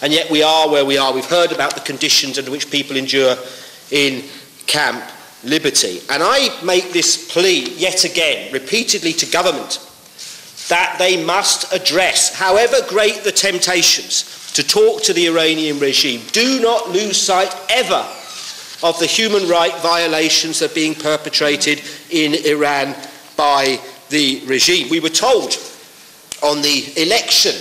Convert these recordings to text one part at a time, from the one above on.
And yet we are where we are. We've heard about the conditions under which people endure in Camp Liberty. And I make this plea yet again, repeatedly to government, that they must address, however great the temptations, to talk to the Iranian regime. Do not lose sight ever of the human rights violations that are being perpetrated in Iran by the regime. We were told on the election,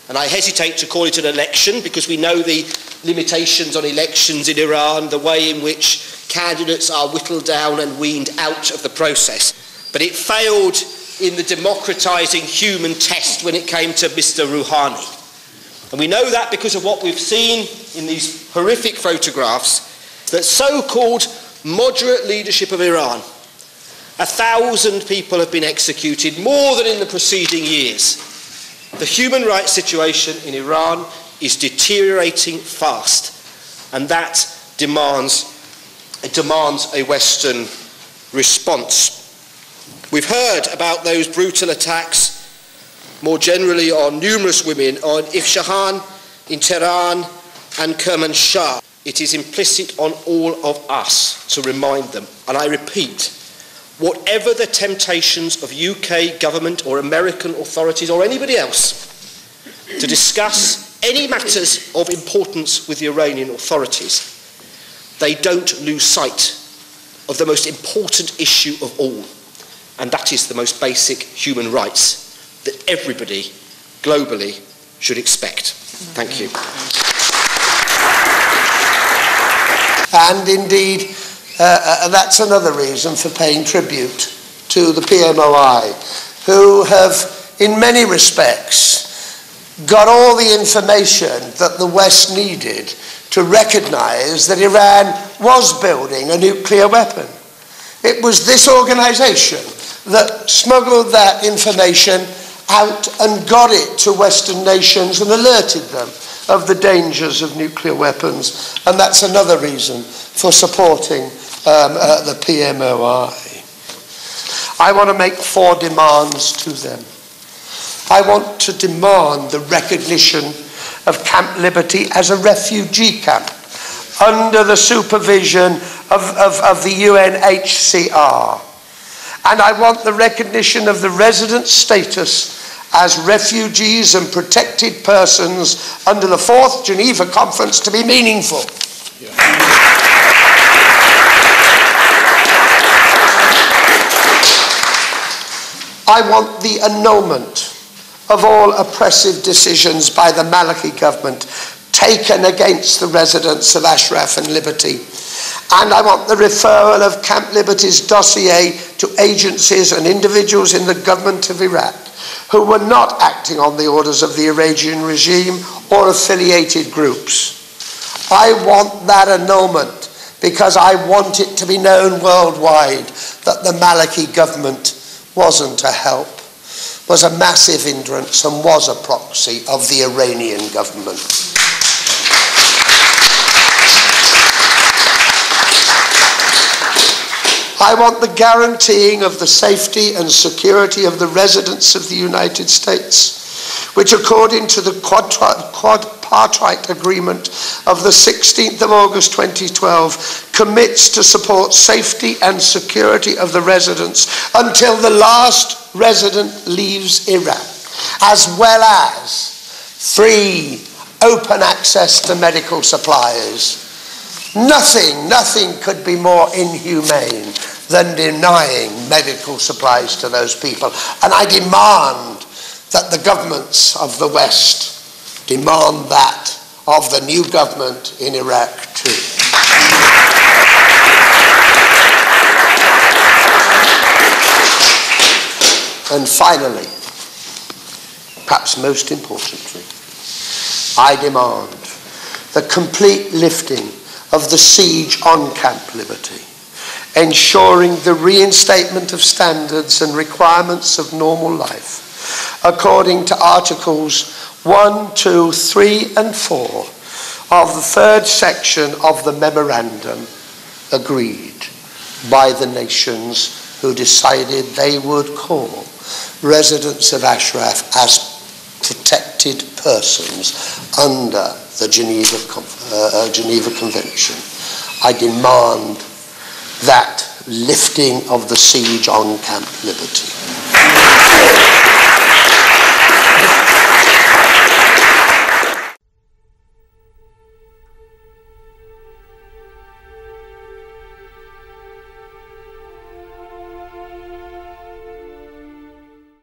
and I hesitate to call it an election because we know the limitations on elections in Iran, the way in which candidates are whittled down and weaned out of the process. But it failed in the democratising human test when it came to Mr. Rouhani. And we know that because of what we've seen in these horrific photographs, that so-called moderate leadership of Iran, 1,000 people have been executed, more than in the preceding years. The human rights situation in Iran is deteriorating fast, and that demands a Western response. We've heard about those brutal attacks more generally on numerous women, on Isfahan, in Tehran and Kermanshah. It is implicit on all of us to remind them, and I repeat, whatever the temptations of UK government or American authorities or anybody else to discuss any matters of importance with the Iranian authorities, they don't lose sight of the most important issue of all, and that is the most basic human rights that everybody globally should expect. Thank you. And indeed, that's another reason for paying tribute to the PMOI, who have, in many respects, got all the information that the West needed to recognise that Iran was building a nuclear weapon. It was this organisation that smuggled that information out and got it to Western nations and alerted them of the dangers of nuclear weapons. And that's another reason for supporting the PMOI. I want to make 4 demands to them. I want to demand the recognition of Camp Liberty as a refugee camp under the supervision of the UNHCR. And I want the recognition of the resident status as refugees and protected persons under the 4th Geneva Conference to be meaningful. I want the annulment of all oppressive decisions by the Maliki government taken against the residents of Ashraf and Liberty. And I want the referral of Camp Liberty's dossier to agencies and individuals in the government of Iraq who were not acting on the orders of the Iranian regime or affiliated groups. I want that annulment because I want it to be known worldwide that the Maliki government wasn't a help, was a massive hindrance and was a proxy of the Iranian government. I want the guaranteeing of the safety and security of the residents of the United States, which according to the quadripartite agreement of the 16th of August 2012 commits to support safety and security of the residents until the last resident leaves Iraq, as well as free, open access to medical supplies. Nothing could be more inhumane than denying medical supplies to those people. And I demand that the governments of the West demand that of the new government in Iraq too. And finally, perhaps most importantly, I demand the complete lifting of the siege on Camp Liberty, ensuring the reinstatement of standards and requirements of normal life, according to Articles 1, 2, 3 and 4 of the 3rd section of the memorandum agreed by the nations who decided they would call residents of Ashraf as protected protected persons under the Geneva Convention. I demand that lifting of the siege on Camp Liberty.